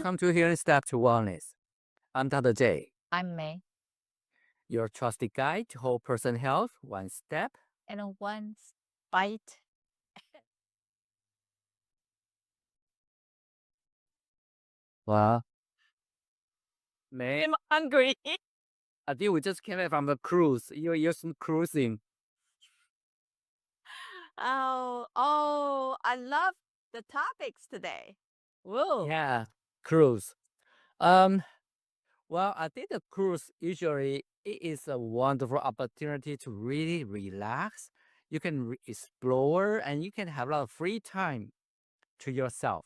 Welcome to Healing Step to Wellness. I'm Dr. J, I'm May. your trusted guide to whole person health, one step. And a once bite. Well, May, I'm hungry. I think we just came back from the cruise. You're cruising. I love the topics today. Whoa. Yeah, cruise. Um, well, I think the cruise usually it is a wonderful opportunity to really relax. You can explore and you can have a lot of free time to yourself.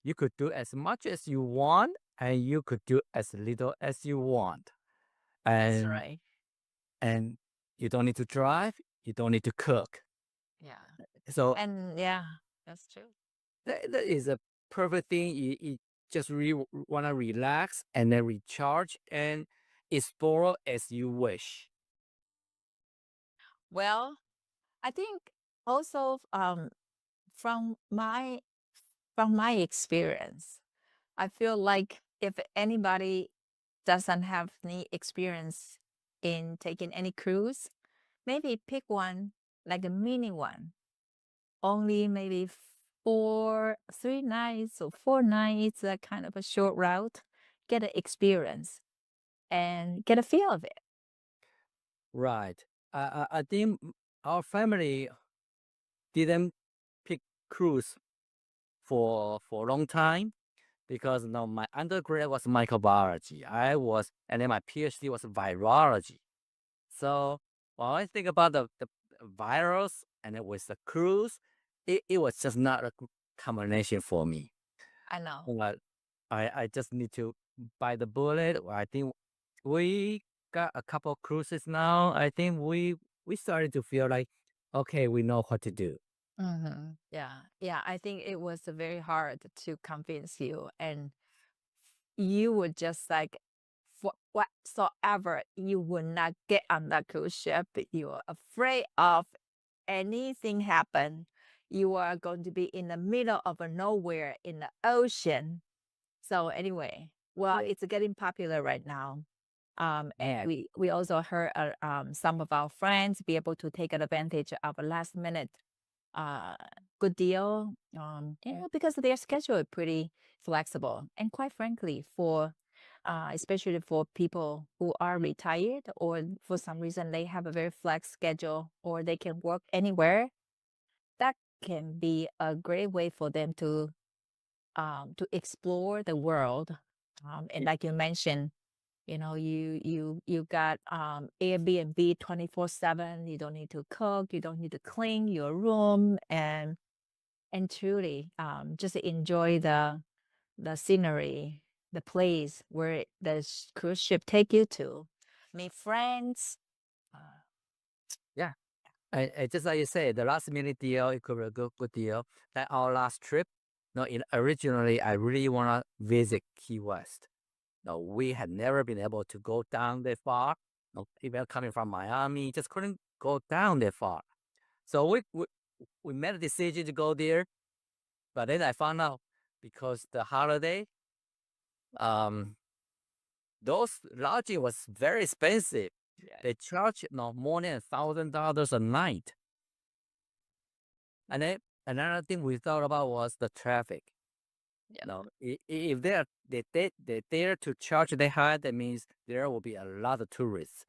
You could do as much as you want and you could do as little as you want. That's And right. and you don't need to drive, you don't need to cook. Yeah. So And yeah, that's true. that is a perfect thing. You just really want to relax and then recharge and explore as you wish. Well, I think also from my from my experience, I feel like if anybody doesn't have any experience in taking any cruise, maybe pick one like a mini one, only maybe 3 nights or 4 nights, that kind of a short route, get an experience and get a feel of it. Right. I think our family didn't pick cruise for a long time because my undergrad was microbiology. And then my PhD was virology. So when I think about the virus and it was the cruise, it was just not a good combination for me. I know. But I just need to bite the bullet. I think we got a couple cruises now. I think we started to feel like, okay, we know what to do. Yeah. Yeah. I think it was very hard to convince you. And you would just like, whatsoever, you would not get on that cruise ship. You are afraid of anything happen. You are going to be in the middle of a nowhere in the ocean. So anyway, well, it's getting popular right now. And Yeah. we also heard some of our friends be able to take advantage of a last minute uh, good deal. Because their schedule is pretty flexible, and quite frankly, for especially for people who are retired or for some reason they have a very flex schedule or they can work anywhere, that can be a great way for them to explore the world. And like you mentioned, you got Airbnb 24/7. You don't need to cook, you don't need to clean your room, and truly just enjoy the scenery, the place where the cruise ship take you to, meet friends. uh, Yeah. And just like you said, the last minute deal, it could be a good deal. Like our last trip, no, originally I really want to visit Key West. No, we had never been able to go down that far. No, even coming from Miami, just couldn't go down that far. So we made a decision to go there, but then I found out because the holiday, um, those lodging was very expensive. yeah, They charge more than $1,000 a night. And then another thing we thought about was the traffic. yeah, No, if they dare to charge that high, that means there will be a lot of tourists.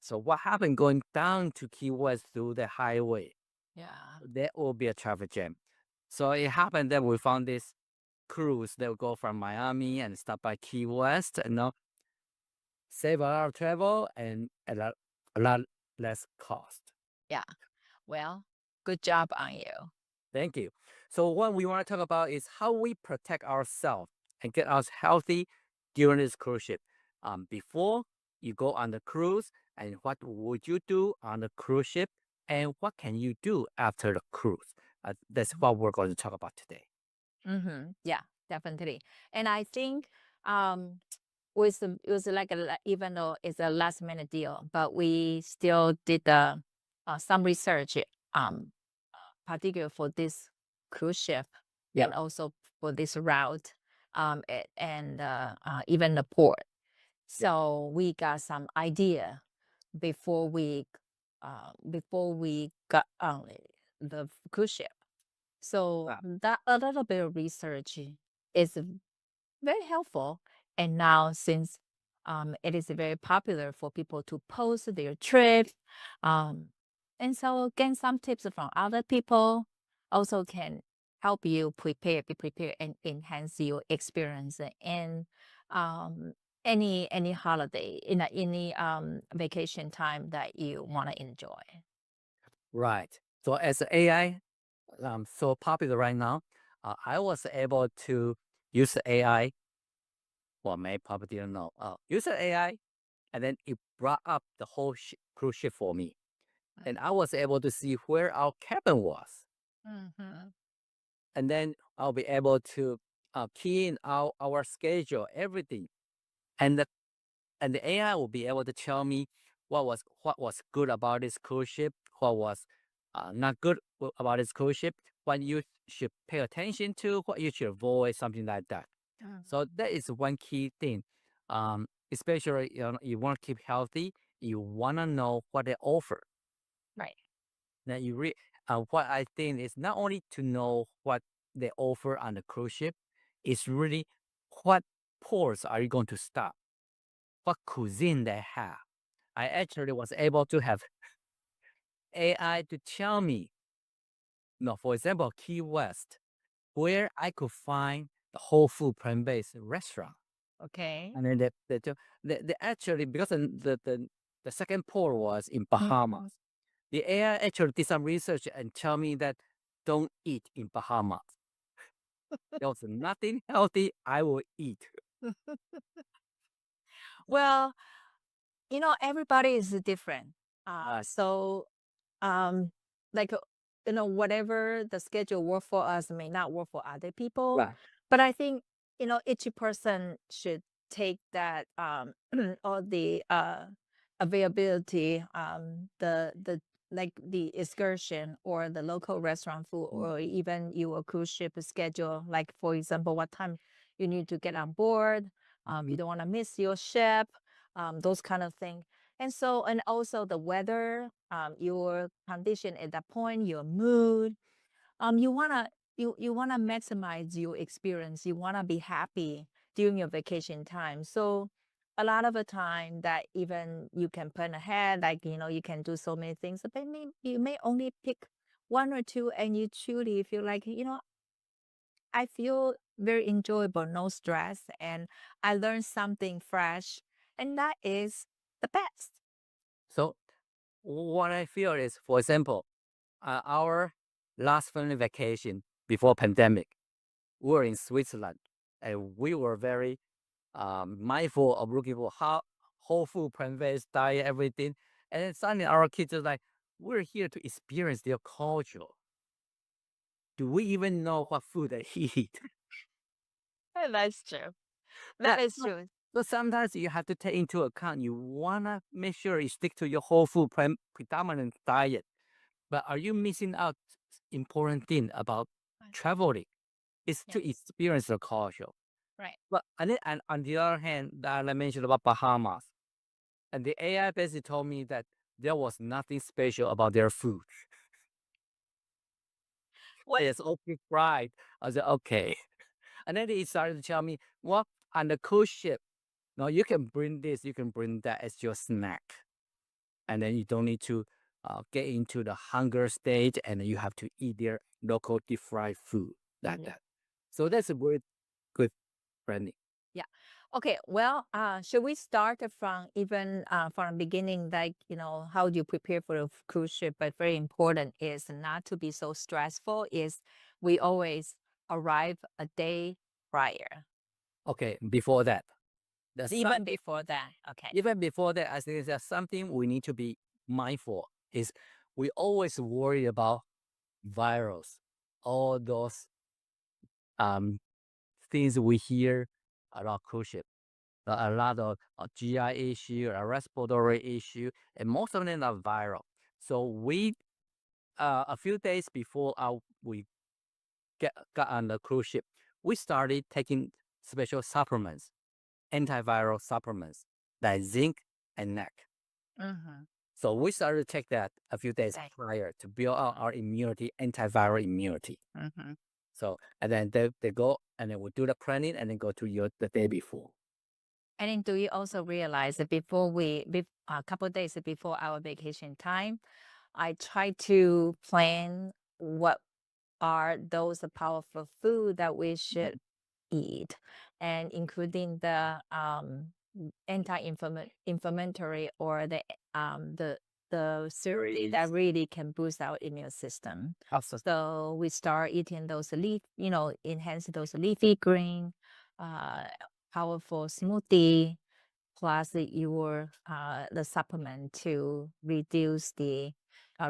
So what happened going down to Key West through the highway? yeah. There will be a traffic jam. So it happened that we found this cruise that will go from Miami and stop by Key West and save a lot of travel and a lot less cost. Yeah. Well, good job on you. Thank you. So what we want to talk about is how we protect ourselves and get us healthy during this cruise ship. Before you go on the cruise, and what would you do on the cruise ship, and what can you do after the cruise? That's what we're going to talk about today. Yeah, definitely. And I think um it was like even though it's a last minute deal, but we still did some research, um, particular for this cruise ship Yeah. and also for this route. and even the port. So we got some idea before we got on the cruise ship. So Wow. that a little bit of research is very helpful. And now, since it is very popular for people to post their trip, um, and so gain some tips from other people also can help you be prepared, and enhance your experience in um, any holiday, in any vacation time that you want to enjoy. Right. So as AI so popular right now, I was able to use AI. Well, maybe probably didn't know. Use the AI, and then it brought up the whole cruise ship for me, and I was able to see where our cabin was, Mm-hmm. and then I'll be able to key in our schedule, everything, and the AI will be able to tell me what was good about this cruise ship, what was not good about this cruise ship, what you should pay attention to, what you should avoid, something like that. So that is one key thing. Especially you want to keep healthy, you want to know what they offer. Right. Now what I think is not only to know what they offer on the cruise ship, it's really what ports are you going to stop, what cuisine they have. I actually was able to have AI to tell me, for example, Key West, where I could find the whole food plant-based restaurant. Okay. And then they actually, because the second port was in Bahamas, the AI actually did some research and tell me that don't eat in Bahamas. There was nothing healthy I will eat. Well, everybody is different. Uh, So, um, like, whatever the schedule work for us may not work for other people. right. But I think, each person should take that, all the availability, the like the excursion or the local restaurant food, Mm, or even your cruise ship schedule. Like, for example, what time you need to get on board. You mhm. don't want to miss your ship, those kind of things. And so, and also the weather, your condition at that point, your mood. You wanna maximize your experience. You wanna be happy during your vacation time. So a lot of the time that even you can plan ahead, like you can do so many things, but you may only pick one or two, and you truly feel like, I feel very enjoyable, no stress, and I learned something fresh, and that is the best. So what I feel is, for example, our last family vacation before pandemic, we were in Switzerland, and we were very mindful of looking for how whole food, plant-based diet, everything. And then suddenly our kids are like, we're here to experience their culture. Do we even know what food they eat? That's true. Yeah. That is So true. so sometimes you have to take into account, you wanna make sure you stick to your whole food predominant diet. But are you missing out important thing about traveling? Is Yeah, to experience the culture. right. But and on the other hand, that I mentioned about Bahamas, and the AI basically told me that there was nothing special about their food. What? It's okay fried. I said okay, and then he started to tell me, well, on the cruise ship, no, you can bring this, you can bring that as your snack, and then you don't need to get into the hunger stage, and you have to eat their local deep fried food like Yeah. that. So that's a very good branding. Yeah. Okay. Well, should we start from the beginning? Like, how do you prepare for a cruise ship? But very important is not to be so stressful. Is we always arrive a day prior, Okay, before that, there's even something. before that. Okay. Even before that, I think there's something we need to be mindful. Is we always worry about virus, all those um things we hear about cruise ship. A lot of GI issue, a respiratory issue, and most of them are viral. So we a few days before we got on the cruise ship, we started taking special supplements, antiviral supplements like zinc and NAC. So we started to take that a few days Right. prior to build up our immunity, antiviral immunity. So, and then they go and then we do the planning and then go to the day before. And then do you also realize that a couple of days before our vacation time, I try to plan what are those powerful food that we should eat, and including the anti-inflammatory or the cereal that really can boost our immune system. Also, So we start eating those enhance those leafy green, uh, powerful smoothie, plus the supplement to reduce the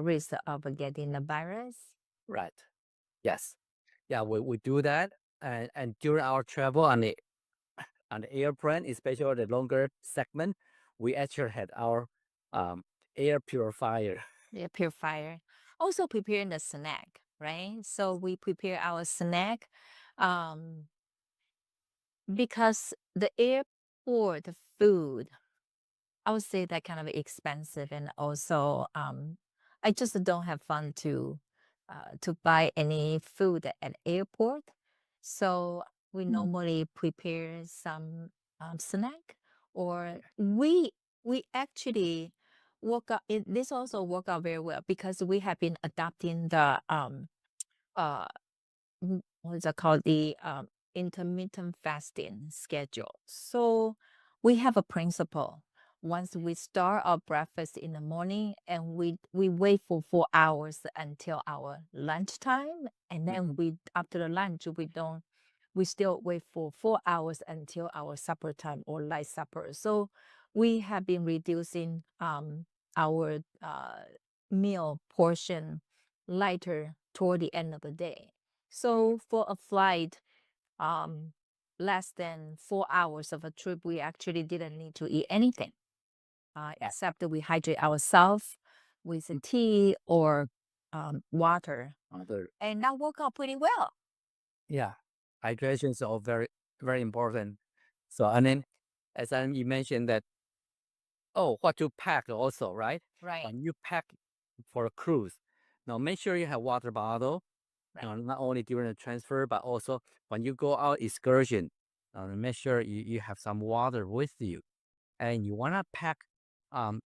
risk of getting the virus. right. Yes. Yeah, we do that. And during our travel on the airplane, especially the longer segment, we actually had our air purifier. Yeah, purifier. Also preparing the snack, right? So we prepare our snack um, because the airport food, I would say that kind of expensive, and also I just don't have fun to buy any food at airport. So we normally prepare some snack, or we actually work out. This also work out very well because we have been adopting the uh what is it called, the intermittent fasting schedule. So we have a principle. Once we start our breakfast in the morning, and we wait for 4 hours until our lunchtime, and then we after the lunch we still wait for 4 hours until our supper time or light supper. So we have been reducing our meal portion lighter toward the end of the day. So for a flight, um, less than 4 hours of a trip, we actually didn't need to eat anything, except that we hydrate ourselves with a tea or water, Other, and that worked out pretty well. yeah, hydration is all very, very important. So, and then as you mentioned that, oh, what to pack also, right? Right. When you pack for a cruise, now make sure you have water bottle, not only during the transfer, but also when you go out excursion, make sure you have some water with you. And you want to pack um,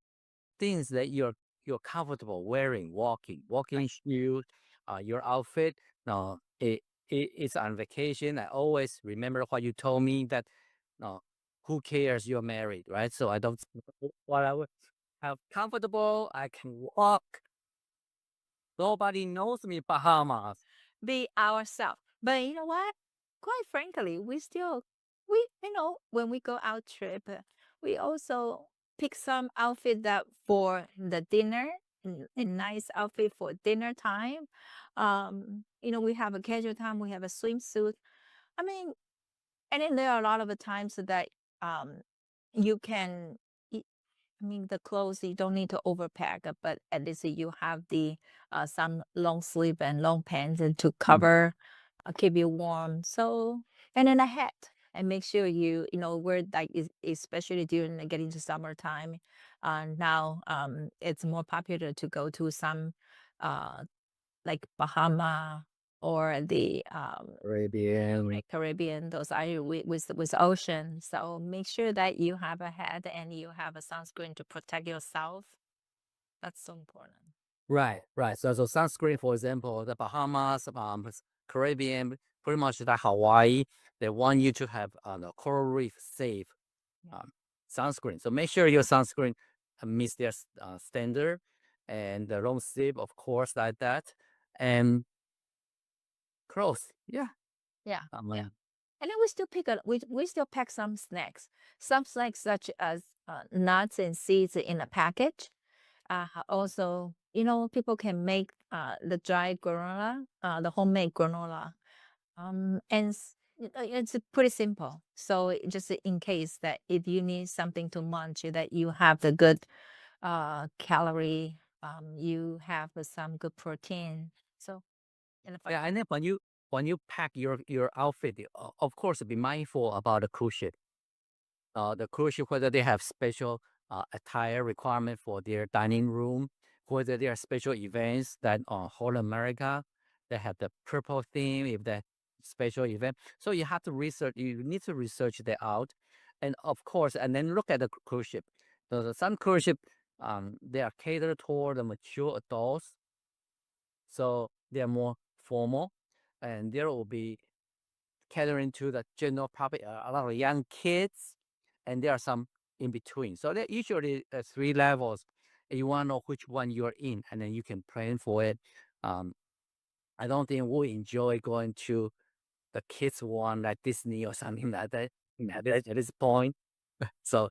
things that you're comfortable wearing, walking shoes, your outfit. Now, it's on vacation. I always remember what you told me that, no, who cares? You're married, right? So I don't what I would have comfortable. I can walk. Nobody knows me, Bahamas. Be ourselves. But you know what? Quite frankly, when we go out trip, we also pick some outfit that for the dinner, a nice outfit for dinner time. We have a casual time, we have a swimsuit. I mean, and then there are a lot of the times that um you can I mean, the clothes, you don't need to overpack, but at least you have the some long sleeve and long pants and to cover, keep you warm. So, and then a hat, and make sure wear like especially during getting to summertime. Now, it's more popular to go to some uh like Bahama or the Caribbean. Caribbean, those are with ocean. So make sure that you have a hat and you have a sunscreen to protect yourself. That's so important. Right, right. So sunscreen, for example, the Bahamas, Caribbean, pretty much the Hawaii, they want you to have the coral reef safe sunscreen. So make sure your sunscreen meets their standard, and the long sleeve, of course, like that, and clothes. Yeah. Yeah, yeah. Um, And then we still pack some snacks such as nuts and seeds in a package. Also, people can make the dry granola, the homemade granola. It's pretty simple. So just in case that if you need something to munch, that you have the good calorie, you have some good protein. So, and yeah, and then when you when you pack your outfit, of course, be mindful about the cruise ship. The cruise ship, whether they have special attire requirement for their dining room, whether there are special events that on whole America, they have the purple theme, if that special event. So you have to research, you need to research that out. And of course, and then look at the cruise ship. Some cruise ship, they are catered toward the mature adults, so they are more formal, and there will be catering to the general public, a lot of young kids, and there are some in between. So there usually three levels. You want to know which one you're in, and then you can plan for it. Um, I don't think we enjoy going to the kids one like Disney or something like that at this point. So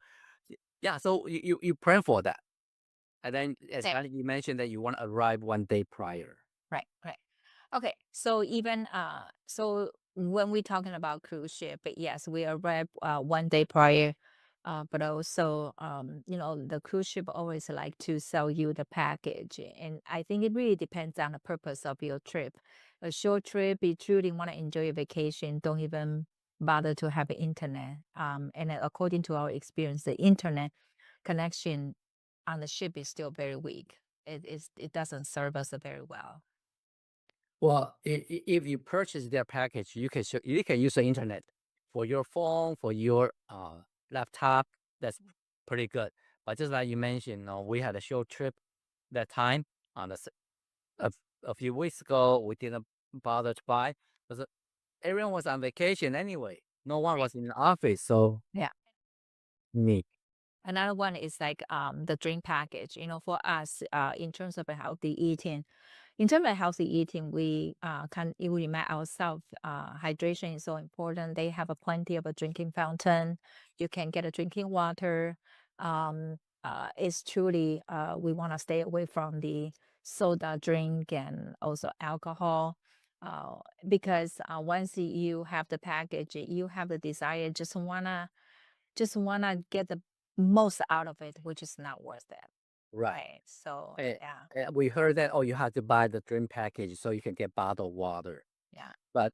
yeah, so you plan for that, and then as Same. you mentioned that you want to arrive 1 day prior. Right, right. Okay, so even so when we're talking about cruise ship, but yes, we arrive 1 day prior. But also, the cruise ship always like to sell you the package, and I think it really depends on the purpose of your trip. A short trip, you truly want to enjoy a vacation, don't even bother to have internet. And according to our experience, the internet connection on the ship is still very weak. It doesn't serve us very well. Well, if you purchase their package, you can use the internet for your phone, for your laptop. That's pretty good. But just like you mentioned, we had a short trip that time on a, a few weeks ago. We didn't bother to buy because everyone was on vacation anyway. No one was in the office, so Yeah. neat. Another one is like the drink package. For us, in terms of a healthy eating, we can we remind ourselves hydration is so important. They have a plenty of a drinking fountain. You can get a drinking water. It's truly we want to stay away from the soda drink and also alcohol. Because once you have the package, you have the desire, just wanna get the most out of it, which is not worth it. Right. Right. So Eh, yeah, we heard that, oh, you have to buy the drink package so you can get bottled water. yeah, But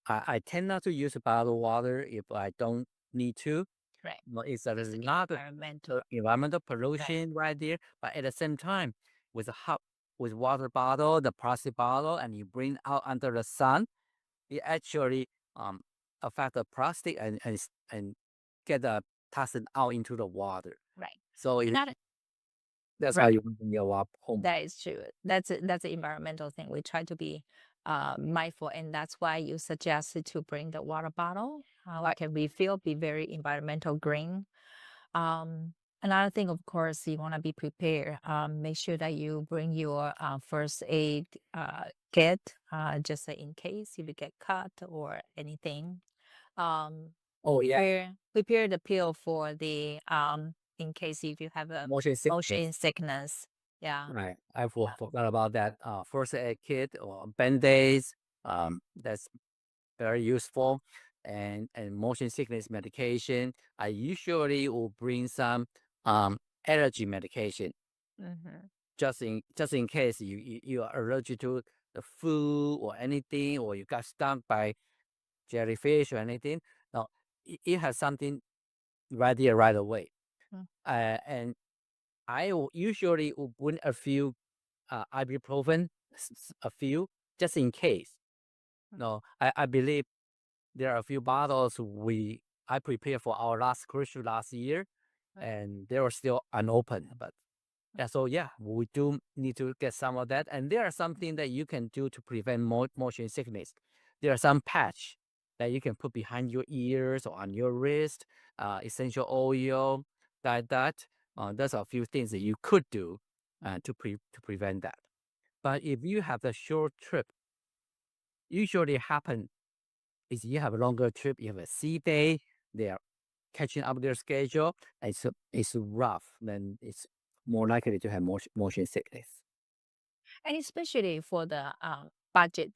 I tend not to use bottled water if I don't need to. right. No, it's a It's lot of environmental. environmental Right. pollution right there. But at the same time, with a hot with water bottle, the plastic bottle, and you bring out under the sun, it actually um affect the plastic and get the toxin out into the water. Right. So Not that's how right. you bring your home. That is true. That's an environmental thing. We try to be mindful, and that's why you suggested to bring the water bottle. Like a refill, be very environmental green. Another thing, of course, you want to be prepared. Make sure that you bring your first aid kit, just in case if you get cut or anything. Um, Oh yeah, prepare the pill for the in case if you have a motion sickness. motion sickness. Yeah. Right. I Yeah. forgot about that. First aid kit or band-aids. That's very useful. And motion sickness medication. I usually will bring some allergy medication Mm-hmm. just in case you are allergic to the food or anything, or you got stung by jellyfish or anything. No, it has something right there right away. And usually will bring a few ibuprofen, a few, just in case. No, I believe there are a few bottles I prepared for our last cruise ship last year, and they were still unopened. But yeah, so yeah, we do need to get some of that. And there are something that you can do to prevent motion sickness. There are some patch that you can put behind your ears or on your wrist, essential oil, like that. There's a few things that you could do to prevent that. But if you have a short trip, usually happen is you have a longer trip, you have a sea day, they are catching up their schedule, it's rough, then it's more likely to have motion sickness. And especially for the budget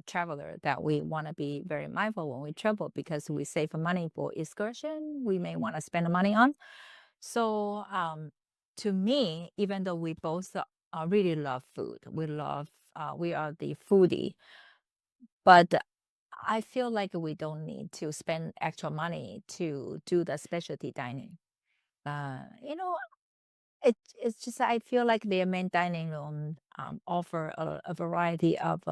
traveler, that we want to be very mindful when we travel because we save money for excursion we may want to spend the money on. So to me, even though we both really love food, we are the foodie, but I feel like we don't need to spend extra money to do the specialty dining. You know, it's just I feel like their main dining room offer a variety of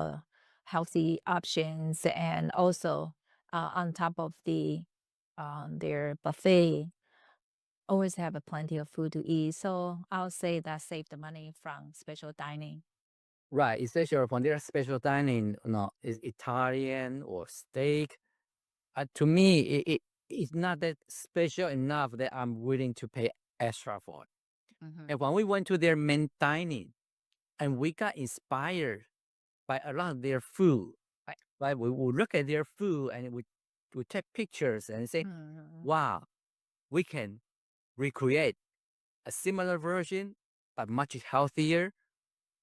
healthy options, and also on top of their buffet always have a plenty of food to eat. So I'll say that save the money from special dining. Right, especially when their special dining, is Italian or steak. To me, it's not that special enough that I'm willing to pay extra for it. Hmm. And when we went to their main dining, and we got inspired by a lot of their food, Right. right? We look at their food and we take pictures and say, Mhm. wow, we can recreate a similar version, but much healthier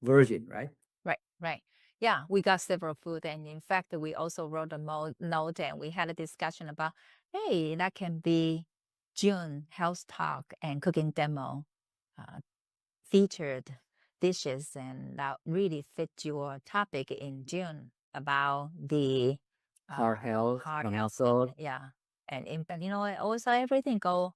version, right? Right, right. Yeah, we got several food, and in fact, we also wrote a note, and we had a discussion about, hey, that can be June health talk and cooking demo, uh, featured dishes, and that really fit your topic in June about the Heart health, heart and health, also yeah, and impact. Also everything go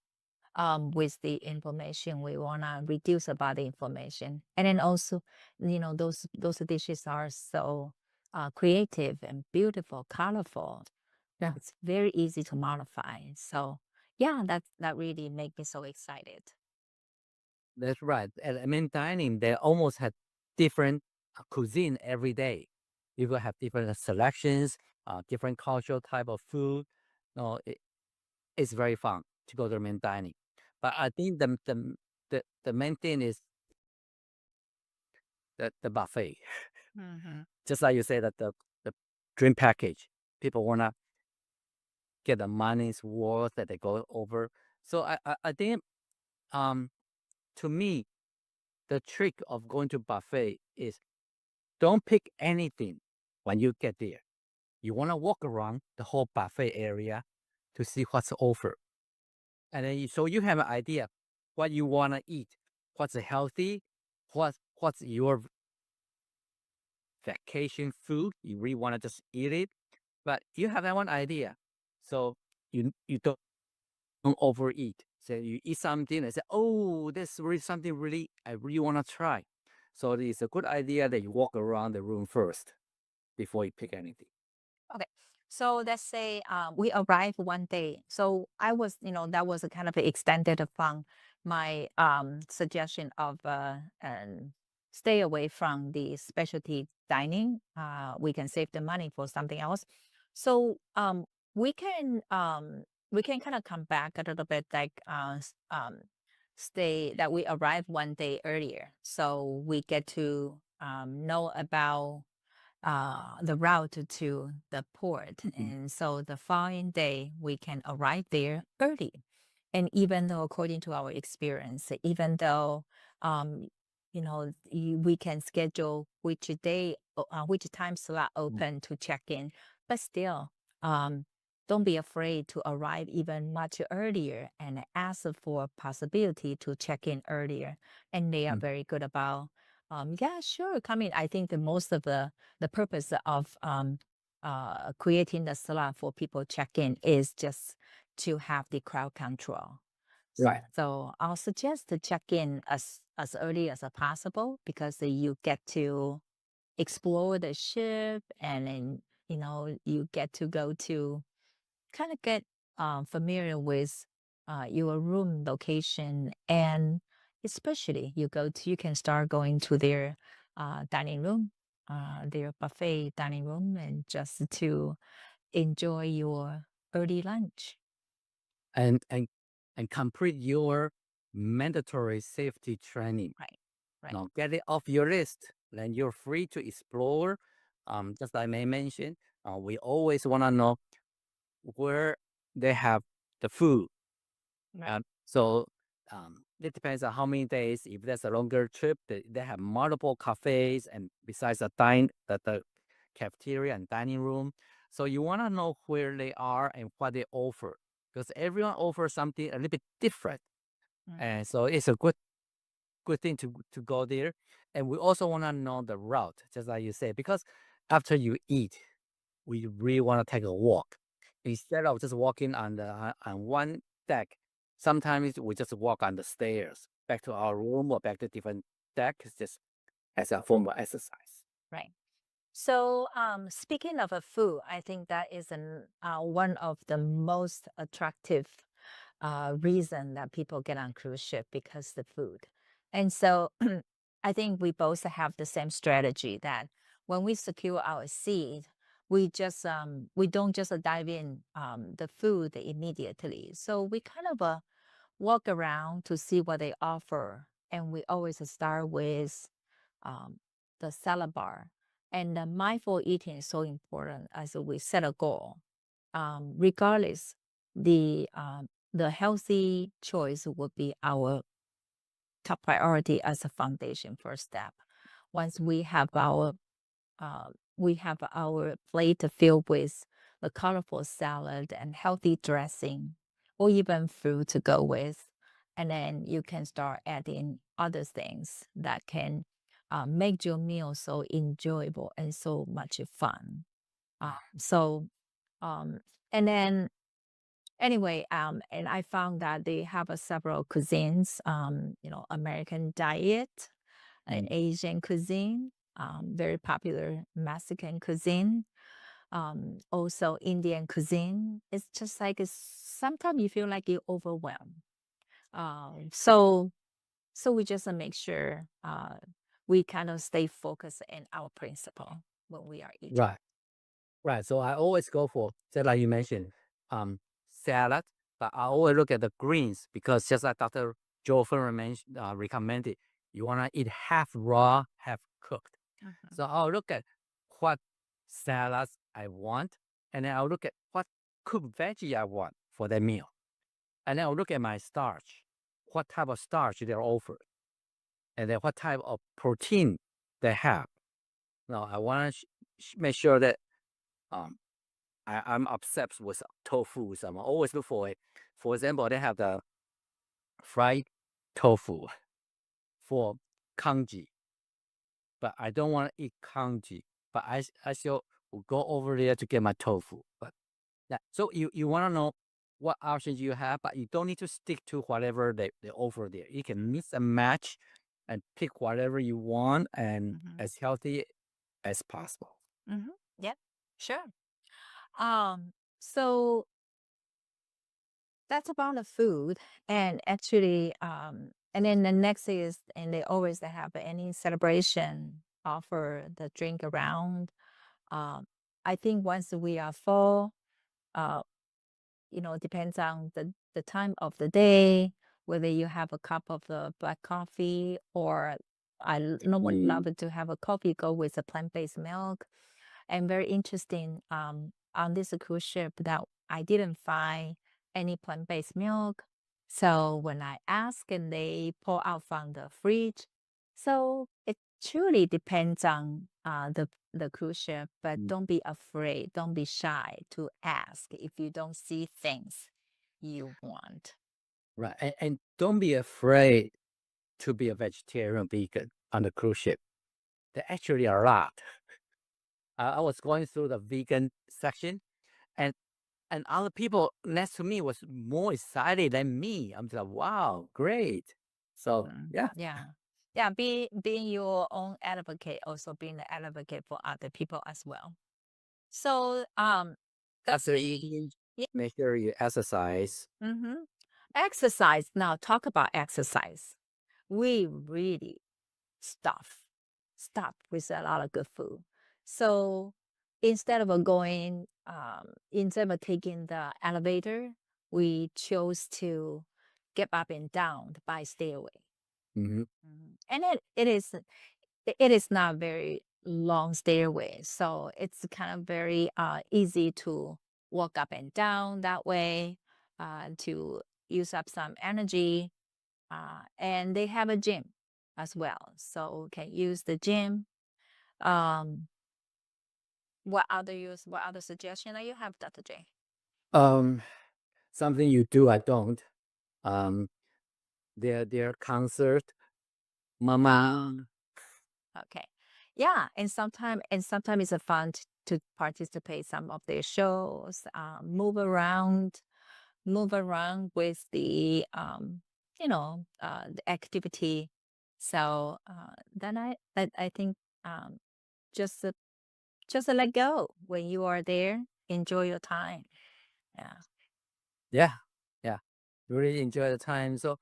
with the information. We want to reduce about the information, and then also those dishes are so creative and beautiful, colorful. yeah, It's very easy to modify. So yeah, that really make me so excited. that's right. At main dining, they almost had different cuisine every day. You will have different selections, different cultural type of food. No, it's very fun to go to the main dining. But I think the main thing is the buffet. Hmm. Just like you say that the drink package, people wanna get the money's worth that they go over. So I think um to me the trick of going to buffet is don't pick anything when you get there. You wanna walk around the whole buffet area to see what's offered, and then so you have an idea what you wanna eat, what's healthy, what's your vacation food. You really wanna just eat it, but you have that one idea, so you don't overeat. So you eat something and say, "Oh, that's really something really I really want to try." So it's a good idea that you walk around the room first before you pick anything. Okay. So let's say we arrive one day. So I was, that was a kind of extended from my suggestion of stay away from the specialty dining. We can save the money for something else. So we can um, we can kind of come back a little bit, like stay that we arrive one day earlier, so we get to know about the route to the port. Mhm. And so the following day, we can arrive there early. And even though, according to our experience, even though, um, we can schedule which day, which time slot Mm. open to check in, but still, um, don't be afraid to arrive even much earlier and ask for possibility to check in earlier. And they are Mm. very good about, yeah, sure, come in. I think the most of the purpose of creating the slot for people check in is just to have the crowd control. Right. So I'll suggest to check in as early as possible, because you get to explore the ship, and then you get to go to kind of get familiar with your room location, and especially you can start going to their dining room, their buffet dining room, and just to enjoy your early lunch. And complete your mandatory safety training. Right, right, Now get it off your list. Then you're free to explore. Just like I may mention, we always want to know where they have the food. right. So it depends on how many days. If that's a longer trip, they have multiple cafes, and besides the cafeteria and dining room. So you want to know where they are and what they offer, because everyone offers something a little bit different, Mhm. and so it's a good thing to go there. And we also want to know the route, just like you said, because after you eat, we really want to take a walk. Instead of just walking on one deck, sometimes we just walk on the stairs back to our room or back to different decks just as a form of exercise. Right. So, speaking of a food, I think that is one of the most attractive reason that people get on cruise ship because the food. And so, I think we both have the same strategy that when we secure our seat, we don't just dive in the food immediately. So we kind of walk around to see what they offer, and we always start with um, the salad bar. And the mindful eating is so important as we set a goal. Regardless, the healthy choice would be our top priority as a foundation first step. Once we have our plate filled with the colorful salad and healthy dressing, or even fruit to go with. And then you can start adding other things that can make your meal so enjoyable and so much fun. So, and then anyway, and I found that they have several cuisines, American diet, Mm. Asian cuisine, very popular Mexican cuisine, also Indian cuisine. It's just like sometimes you feel like you're overwhelmed. So we just make sure we kind of stay focused in our principle when we are eating. Right. Right. So I always go for, just like you mentioned, salad, but I always look at the greens because just like Dr. Joe Furman recommended, you want to eat half raw, half cooked. Mhm. So I'll look at what salads I want, and then I'll look at what cooked veggie I want for that meal. And then I'll look at my starch, what type of starch they're offered, and then what type of protein they have. Now, I want to make sure that um, I'm obsessed with tofu. So I'm always look for it. For example, they have the fried tofu for kanji, but I don't want to eat kanji. But I still will go over there to get my tofu. But yeah, so you want to know what options you have, but you don't need to stick to whatever they offer there. You can mix and match and pick whatever you want and Mhm. as healthy as possible. Mhm. Yeah, sure. So that's about the food. And actually, and then the next is, and they always have any celebration offer the drink around. Um, I think once we are full, uh, depends on the time of the day, whether you have a cup of the black coffee or would love to have a coffee go with a plant-based milk. And very interesting on this cruise ship that I didn't find any plant-based milk. So when I asked and they pull out from the fridge, so it truly depends on the cruise ship, but Mm. don't be afraid, don't be shy to ask if you don't see things you want. Right. And don't be afraid to be a vegetarian vegan on the cruise ship. There actually are a lot. I was going through the vegan section and other people next to me was more excited than me. I'm just like, wow, great. So yeah, Yeah. Yeah, being your own advocate, also being the advocate for other people as well. So after eating, yeah. make sure you exercise. Mm-hmm. Exercise. Now talk about exercise. We really stop with a lot of good food. So instead of instead of taking the elevator, we chose to get up and down by stairway. Hmm. And it is not very long stairway, so it's kind of very easy to walk up and down that way to use up some energy. And they have a gym as well, so can use the gym. Um, what other suggestion that you have, Dr. J? Um, something you do, I don't. Um, their concert, Mama. Okay. Yeah, and sometimes it's a fun to participate some of their shows, move around with the activity. So then I think um, just let go when you are there. Enjoy your time. Yeah. Yeah, yeah, really enjoy the time. So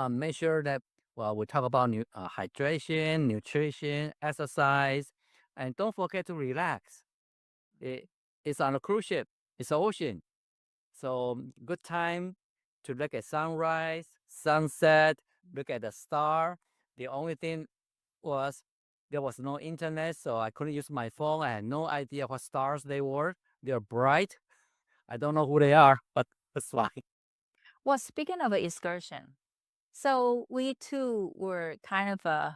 make sure that well, we talk about hydration, nutrition, exercise, and don't forget to relax. It, it's on a cruise ship. It's ocean. So good time to look at sunrise, sunset, look at the star. The only thing was there was no internet, so I couldn't use my phone. I had no idea what stars they were. They're bright. I don't know who they are, but that's fine. Well, speaking of an excursion, so we too were kind of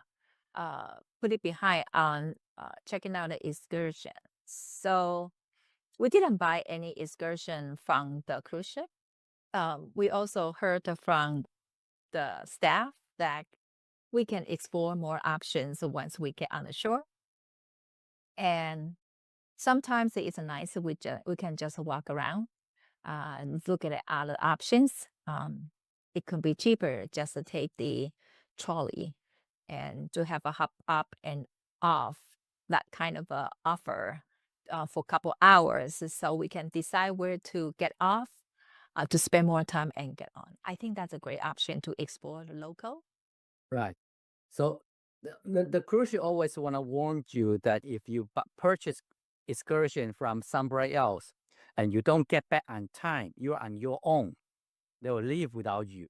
put it behind on checking out the excursion. So we didn't buy any excursion from the cruise ship. We also heard from the staff that we can explore more options once we get on the shore. And sometimes it's nice we can just walk around and look at other options. It could be cheaper just to take the trolley and to have a hop up and off that kind of a offer for a couple hours so we can decide where to get off to spend more time and get on. I think that's a great option to explore the local. Right. So the cruise ship always want to warn you that if you purchase excursion from somebody else and you don't get back on time, you're on your own. They will leave without you.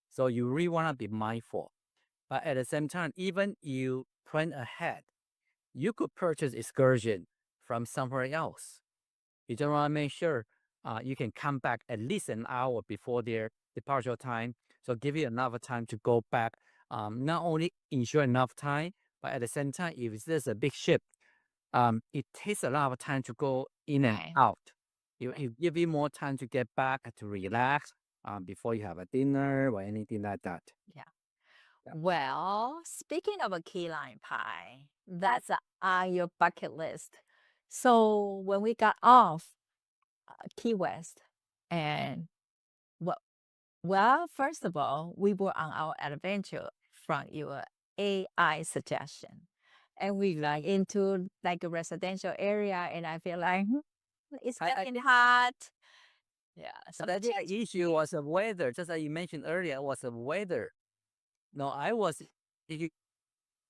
So you really want to be mindful. But at the same time, even you plan ahead, you could purchase excursion from somewhere else. You just want to make sure you can come back at least an hour before their departure time. So give you enough time to go back. Not only ensure enough time, but at the same time, if there's a big ship, it takes a lot of time to go in and Right. out. It give you more time to get back to relax before you have a dinner or anything like that. Yeah. Yeah. Well, speaking of a key lime pie, that's on your bucket list. So when we got off Key West, and well, first of all, we were on our adventure from your AI suggestion, and we like into like a residential area, and I feel like it's I getting hot. Yeah, so but I think change the issue was the weather. Just as you mentioned earlier, it was the weather. No, I was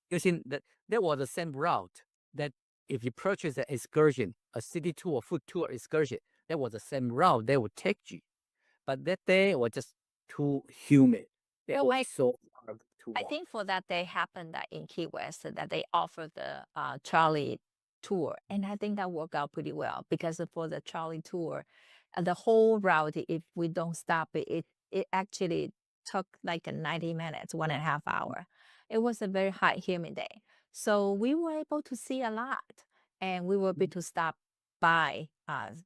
using that. There was the same route that if you purchase an excursion, a city tour, food tour excursion, that was the same route they would take you. But that day was just too humid. It was like so hard to I walk. think for that day happened that in Key West that they offer the trolley tour, and I think that worked out pretty well because for the trolley tour, the whole route, if we don't stop it actually took like a 90 minutes, 1.5 hour. It was a very hot, humid day, so we were able to see a lot, and we were able to stop by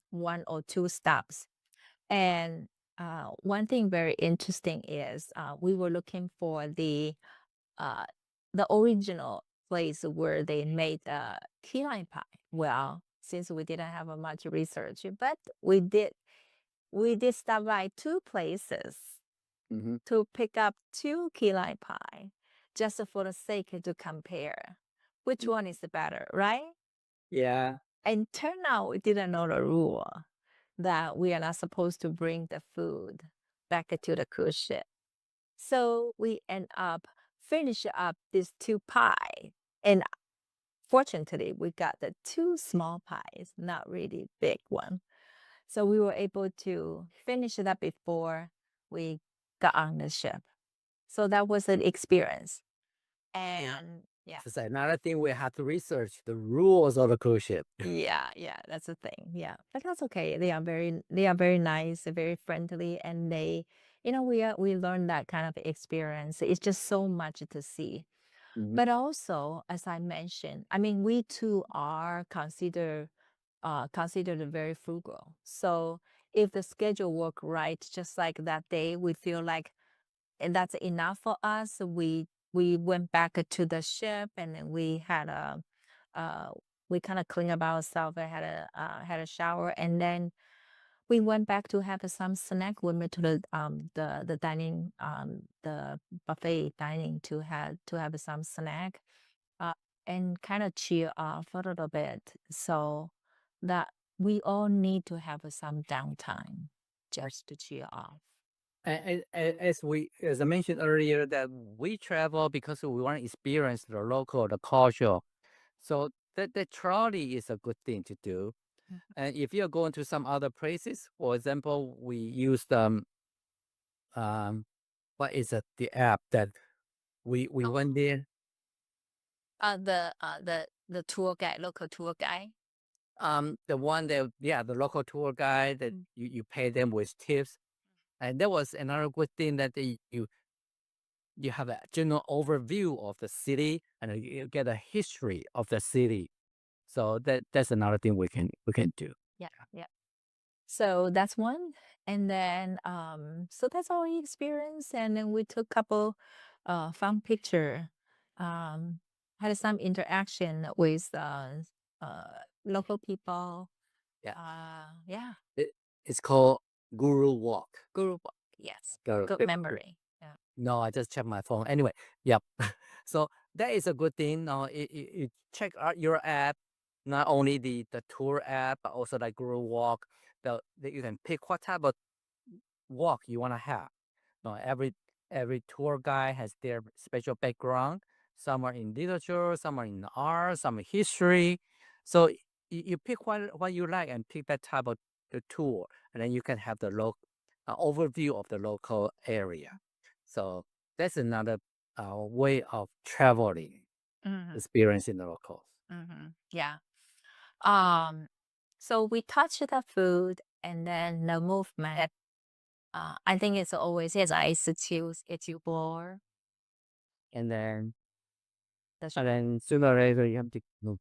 one or two stops. And one thing very interesting is we were looking for uh, the original place where they made key lime pie. Well, since we didn't have much research, but we did stop by two places Hmm. to pick up two key lime pie, just for the sake to compare which one is the better, right? Yeah. And turn out we didn't know the rule that we are not supposed to bring the food back to the cruise ship. So we end up finish up these two pie. And fortunately, we got the two small pies, not really big one. So we were able to finish it up before we got on the ship. So that was an experience. And yeah. It's another thing we have to research the rules of the cruise ship. Yeah, that's the thing. Yeah, but that's okay. They are very nice, they're very friendly, and we learned that kind of experience. It's just so much to see. Mhm. But also, as I mentioned, I mean, we too are considered very frugal. So if the schedule work right, just like that day, we feel like and that's enough for us. We went back to the ship, and then we had uh, we kind of clean up ourselves and had a shower, and then we went back to have some snack. We went to the dining the buffet dining to have some snack, uh, and kind of cheer off a little bit. So that we all need to have some downtime just to cheer off. As I mentioned earlier, that we travel because we want to experience the local, the culture. So that trolley is a good thing to do. Mhm. And if you're going to some other places, for example, we use um what is it, the app that we Oh, went there. the tour guide, local tour guide. The one that, yeah, the local tour guide that Mm. you pay them with tips. And that was another good thing that you have a general overview of the city and you get a history of the city. So that's another thing we can do. Yeah, yeah. So that's one. And then so that's our experience. And then we took couple fun picture. Um had some interaction with uh local people. Yeah. Yeah. It, it's called Guru Walk. Group. Yes. Go- Good it- memory. Yeah. No, I just checked my phone. Anyway, yep. So that is a good thing. You check out your app, not only the tour app, but also like Guru Walk. That you can pick what type of walk you want to have. Every tour guide has their special background. Some are in literature, some are in art, some in history. So you pick what you like and pick that type of the tour, and then you can have the local overview of the local area. So that's another way of traveling, Hmm. experiencing the locals. Yeah. Um so we touched the food and then the movement. I think it's always it's nice to explore And then the sooner or later you have to move.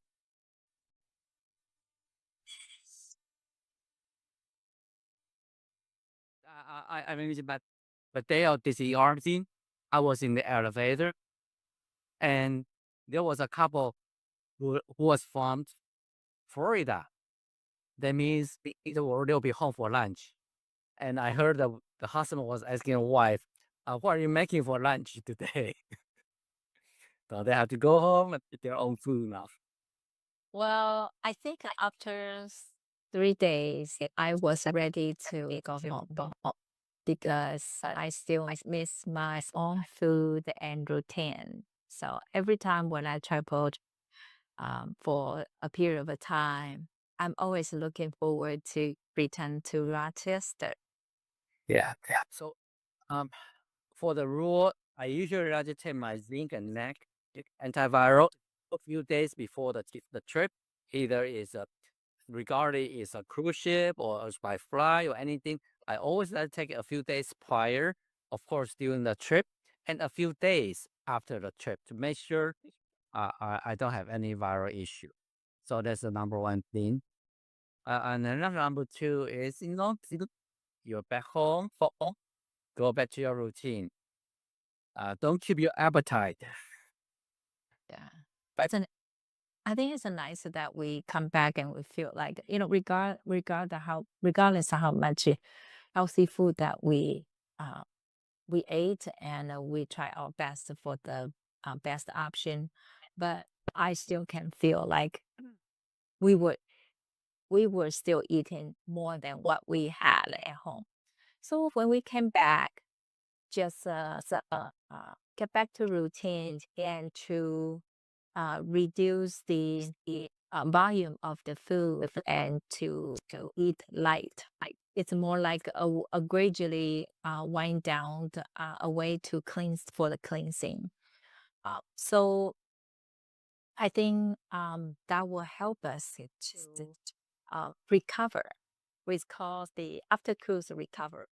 I mentioned about the day of this ER scene. I was in the elevator and there was a couple who was from Florida. That means they'll be home for lunch. And I heard that the husband was asking the wife, what are you making for lunch today? So they have to go home and eat their own food now. Well, I think after 3 days, I was ready to go home because I still miss my own food and routine. So every time when I traveled for a period of time, I'm always looking forward to return to Rochester. Yeah. Yeah. So um, for the rule, I usually like to take my zinc and neck antiviral a few days before the trip. Either is a regardless it's a cruise ship or it's by fly or anything. I always like to take it a few days prior, of course, during the trip, and a few days after the trip to make sure I don't have any viral issue. So that's the number one thing. And another number two is, you're back home, go back to your routine. Don't keep your appetite. Yeah. But It's an I think it's nice that we come back and we feel like, regardless of how much healthy food that uh, we ate, and we try our best for the best option, but I still can feel like we were we were still eating more than what we had at home. So when we came back, just get back to routine and to reduce the volume of the food and to eat light. Like it's more like a gradually wind down, a way to cleanse for the cleansing. So I think that will help us to recover. We call the after cruise recover.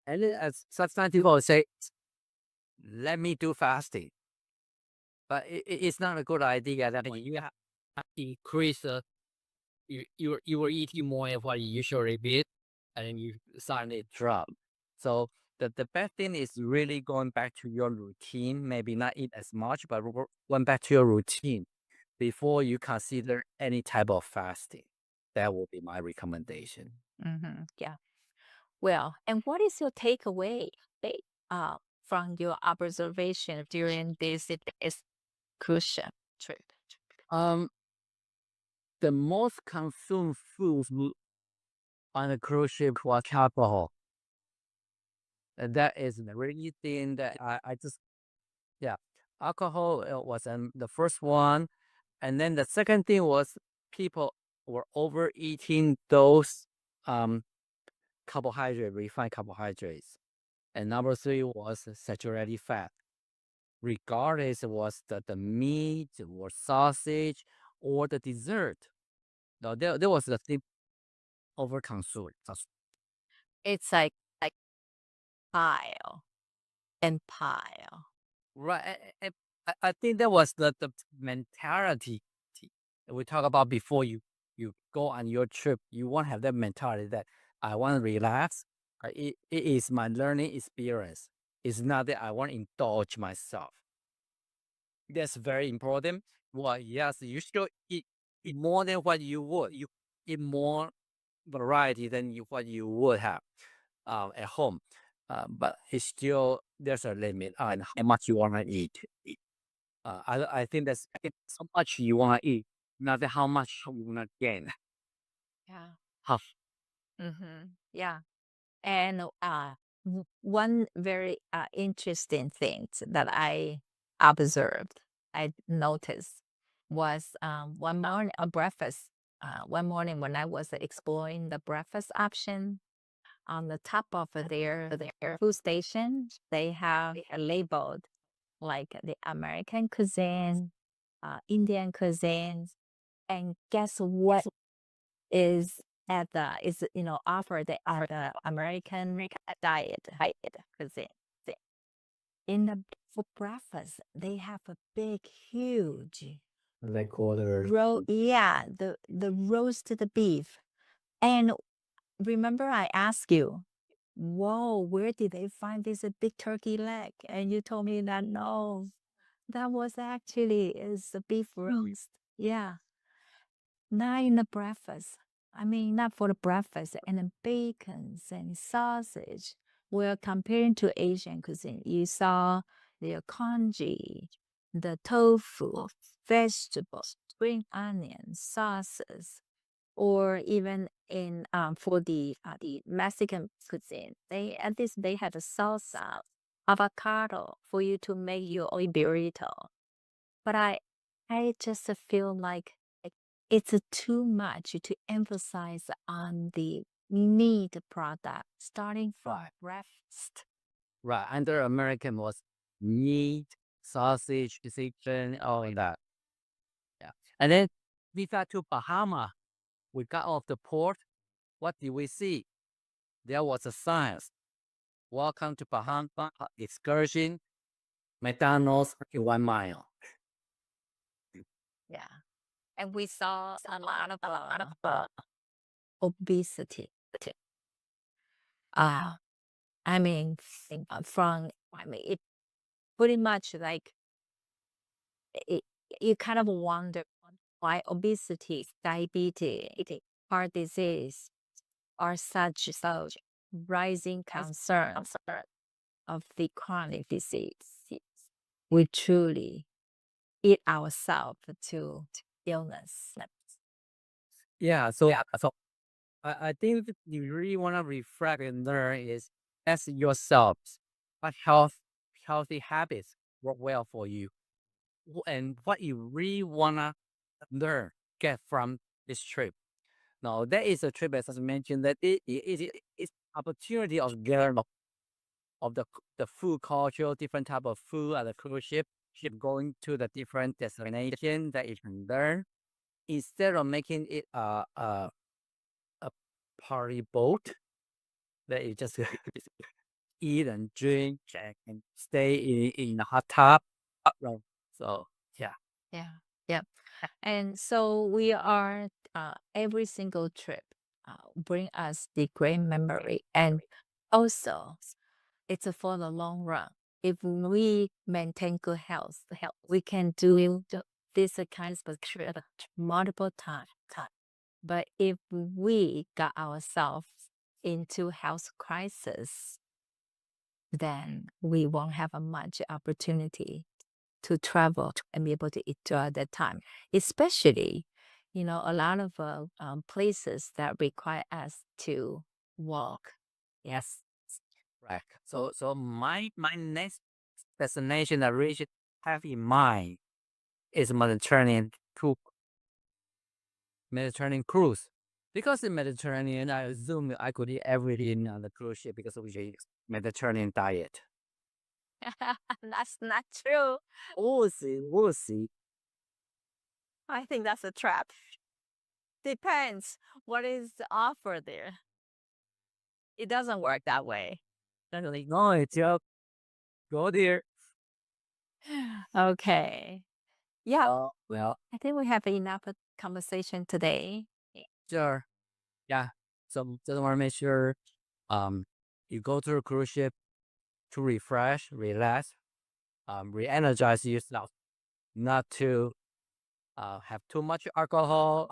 and then as sometimes people will say, let me do fasting. But it's not a good idea that when you have increase you were eating more of what you usually eat, and then you suddenly drop. So the best thing is really going back to your routine. Maybe not eat as much, but going back to your routine, before you consider any type of fasting. That will be my recommendation. Yeah. Well, and what is your takeaway from your observation during this cruise ship trip? Um, the most consumed food on the cruise ship was alcohol. And that is the really thing that I just, yeah, alcohol was the first one. And then the second thing was people were overeating those um, refined carbohydrates. And number three was saturated fat. Regardless it was the meat or sausage or the dessert. No, there was the thing overconsumed. It's like pile and pile. Right. I think that was the mentality we talk about before you go on your trip. You want to have that mentality that I want to relax. It is my learning experience. It's not that I want to indulge myself. That's very important. Well, yes, you should eat more than what you would. You eat more variety than what you would have at home. But it's still there's a limit on how much you want to eat. I think that's it's how much you want to eat, not how much you want to gain. Yeah. How Yeah. And one very interesting thing that I observed, I noticed was one morning a breakfast. One morning when I was exploring the breakfast option on the top of their food station, they have labeled like the American cuisine, Indian cuisine, and guess what is at the is offered at the American diet cuisine. In the for breakfast, they have a big, huge like quarter? yeah, the roasted beef. And remember, I asked you, whoa, where did they find this big turkey leg? And you told me that no, that was actually is a beef roast. Yeah, not in the breakfast. I mean, not for the breakfast and the bacons and sausage. Well, comparing to Asian cuisine, you saw the congee, the tofu, vegetables, spring onion, sauces, or even in for the Mexican cuisine, they at least they have a salsa, avocado for you to make your own burrito. But I just feel like it's too much to emphasize on the meat product starting from Right. breakfast. Right. Under American was meat, sausage, chicken, all of that. Yeah. And then we got to Bahama. We got off the port. What did we see? There was a sign. Welcome to Bahama excursion. McDonald's in 1 mile. Yeah. And we saw a lot of obesity. Uh, I mean, I mean, it pretty much like it, you kind of wonder why obesity, diabetes, heart disease are such rising concerns of the chronic disease. We truly eat ourselves to illness. Yeah. So I think that you really want to reflect and learn is ask yourselves what healthy habits work well for you and what you really want to learn, get from this trip. Now, that is a trip, as I mentioned, that it's opportunity of learn of the food culture, different type of food at the cruise ship going to the different destination that you can learn instead of making it a party boat that you just eat and drink and stay in a hot tub. Right. So yeah. Yeah. Yep. And so we are every single trip bring us the great memory, and also it's for the long run. If we maintain good health, we can do this kind of bacteria multiple times. But if we got ourselves into health crisis, then we won't have a much opportunity to travel and be able to enjoy that time. Especially, a lot of places that require us to walk. Yes. Right. So my next destination I really should have in mind is Mediterranean cruise. Because in Mediterranean, I assume I could eat everything on the cruise ship because of the Mediterranean diet. That's not true. We'll see. We'll see. I think that's a trap. Depends what is the offer there. It doesn't work that way. Definitely. No, it's joke. Go there. Okay. Yeah. Well, I think we have enough conversation today. sure. Yeah. So just want to make sure you go to a cruise ship to refresh, relax, re-energize yourself, not to have too much alcohol,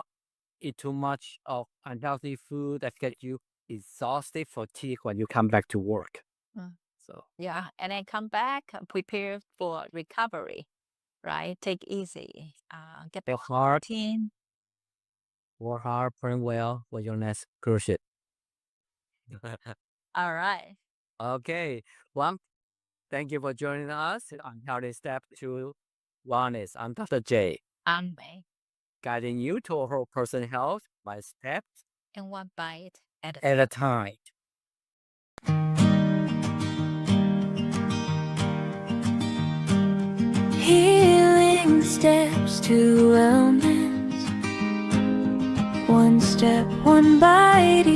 eat too much of unhealthy food that get you exhausted, fatigued when you come back to work. Mm. So Yeah. And then come back, prepare for recovery, right? Take easy. Get work hard, protein. plan well for your next cruise ship. All right. Okay. Well, thank you for joining us on Healthy Step to Wellness. I'm Dr. J, I'm May. guiding you to whole person health by steps And one bite at a at a time. Healing steps to wellness. One step, one bite.